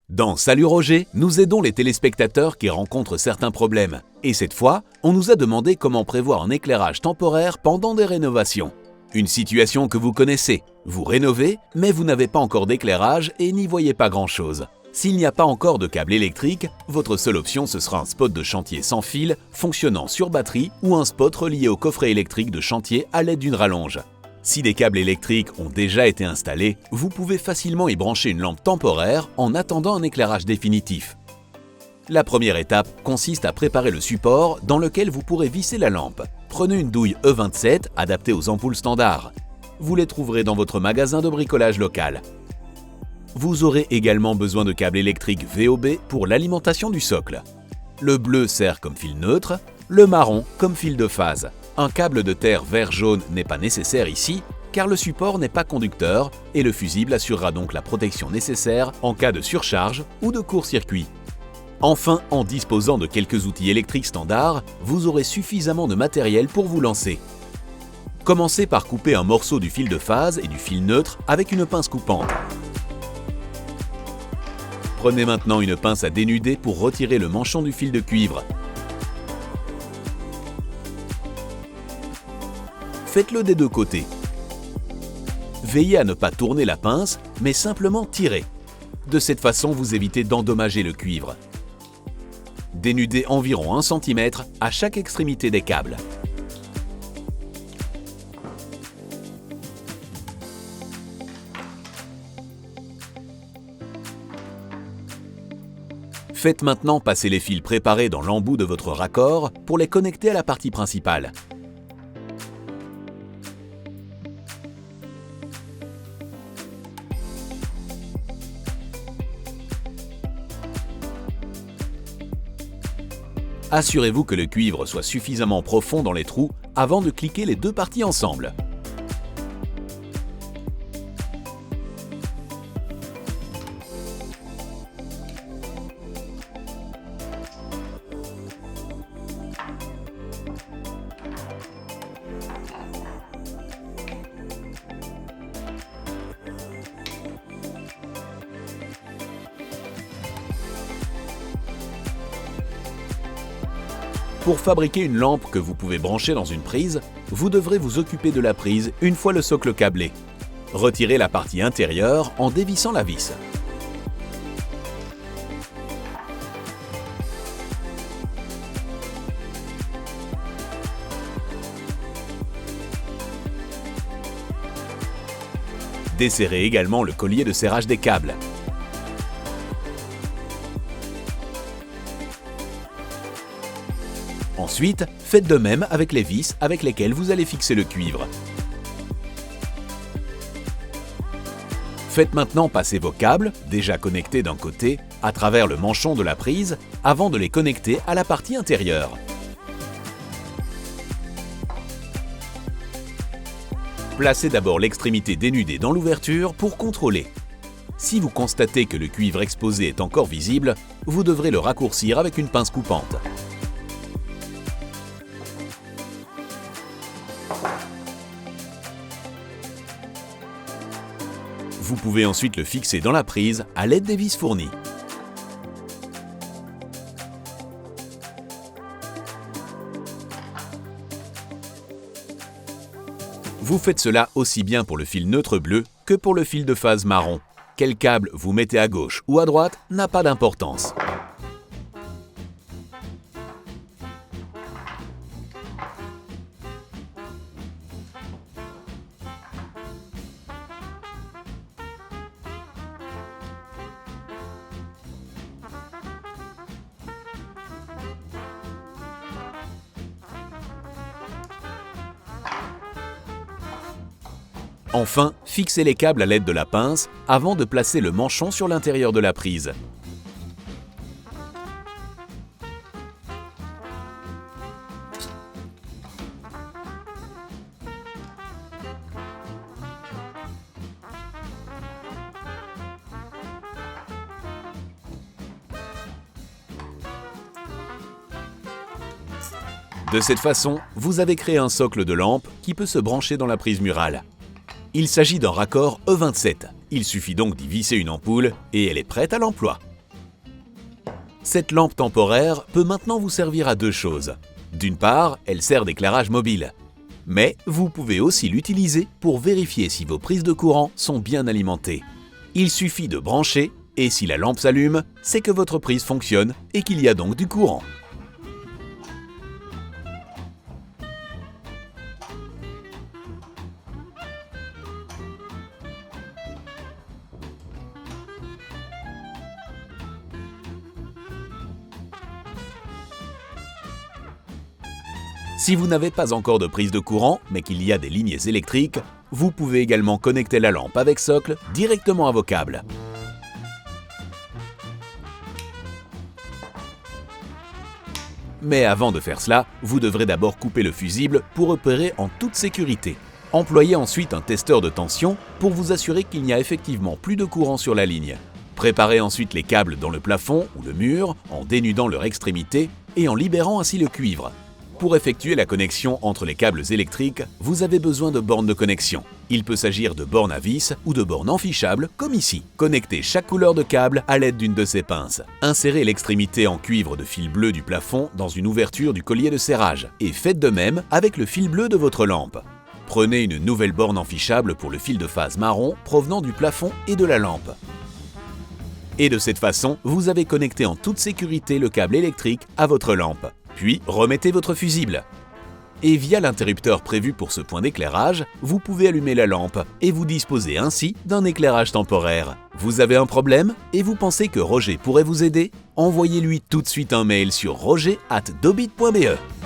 Dans Salut Roger, nous aidons les téléspectateurs qui rencontrent certains problèmes. Et cette fois, on nous a demandé comment prévoir un éclairage temporaire pendant des rénovations. Une situation que vous connaissez. Vous rénovez, mais vous n'avez pas encore d'éclairage et n'y voyez pas grand-chose. S'il n'y a pas encore de câble électrique, votre seule option ce sera un spot de chantier sans fil, fonctionnant sur batterie ou un spot relié au coffret électrique de chantier à l'aide d'une rallonge. Si des câbles électriques ont déjà été installés, vous pouvez facilement y brancher une lampe temporaire en attendant un éclairage définitif. La première étape consiste à préparer le support dans lequel vous pourrez visser la lampe. Prenez une douille E27 adaptée aux ampoules standards. Vous les trouverez dans votre magasin de bricolage local. Vous aurez également besoin de câbles électriques VOB pour l'alimentation du socle. Le bleu sert comme fil neutre, le marron comme fil de phase. Un câble de terre vert-jaune n'est pas nécessaire ici, car le support n'est pas conducteur et le fusible assurera donc la protection nécessaire en cas de surcharge ou de court-circuit. Enfin, en disposant de quelques outils électriques standards, vous aurez suffisamment de matériel pour vous lancer. Commencez par couper un morceau du fil de phase et du fil neutre avec une pince coupante. Prenez maintenant une pince à dénuder pour retirer le manchon du fil de cuivre. Faites-le des deux côtés. Veillez à ne pas tourner la pince, mais simplement tirer. De cette façon, vous évitez d'endommager le cuivre. Dénudez environ 1 cm à chaque extrémité des câbles. Faites maintenant passer les fils préparés dans l'embout de votre raccord pour les connecter à la partie principale. Assurez-vous que le cuivre soit suffisamment profond dans les trous avant de cliquer les deux parties ensemble. Pour fabriquer une lampe que vous pouvez brancher dans une prise, vous devrez vous occuper de la prise une fois le socle câblé. Retirez la partie intérieure en dévissant la vis. Desserrez également le collier de serrage des câbles. Ensuite, faites de même avec les vis avec lesquelles vous allez fixer le cuivre. Faites maintenant passer vos câbles, déjà connectés d'un côté, à travers le manchon de la prise avant de les connecter à la partie intérieure. Placez d'abord l'extrémité dénudée dans l'ouverture pour contrôler. Si vous constatez que le cuivre exposé est encore visible, vous devrez le raccourcir avec une pince coupante. Vous pouvez ensuite le fixer dans la prise à l'aide des vis fournies. Vous faites cela aussi bien pour le fil neutre bleu que pour le fil de phase marron. Quel câble vous mettez à gauche ou à droite n'a pas d'importance. Enfin, fixez les câbles à l'aide de la pince avant de placer le manchon sur l'intérieur de la prise. De cette façon, vous avez créé un socle de lampe qui peut se brancher dans la prise murale. Il s'agit d'un raccord E27. Il suffit donc d'y visser une ampoule et elle est prête à l'emploi. Cette lampe temporaire peut maintenant vous servir à deux choses. D'une part, elle sert d'éclairage mobile. Mais vous pouvez aussi l'utiliser pour vérifier si vos prises de courant sont bien alimentées. Il suffit de brancher et si la lampe s'allume, c'est que votre prise fonctionne et qu'il y a donc du courant. Si vous n'avez pas encore de prise de courant, mais qu'il y a des lignes électriques, vous pouvez également connecter la lampe avec socle directement à vos câbles. Mais avant de faire cela, vous devrez d'abord couper le fusible pour opérer en toute sécurité. Employez ensuite un testeur de tension pour vous assurer qu'il n'y a effectivement plus de courant sur la ligne. Préparez ensuite les câbles dans le plafond ou le mur en dénudant leur extrémité et en libérant ainsi le cuivre. Pour effectuer la connexion entre les câbles électriques, vous avez besoin de bornes de connexion. Il peut s'agir de bornes à vis ou de bornes enfichables, comme ici. Connectez chaque couleur de câble à l'aide d'une de ces pinces. Insérez l'extrémité en cuivre de fil bleu du plafond dans une ouverture du collier de serrage et faites de même avec le fil bleu de votre lampe. Prenez une nouvelle borne enfichable pour le fil de phase marron provenant du plafond et de la lampe. Et de cette façon, vous avez connecté en toute sécurité le câble électrique à votre lampe. Puis, remettez votre fusible. Et via l'interrupteur prévu pour ce point d'éclairage, vous pouvez allumer la lampe et vous disposez ainsi d'un éclairage temporaire. Vous avez un problème et vous pensez que Roger pourrait vous aider? Envoyez-lui tout de suite un mail sur roger@dobit.be.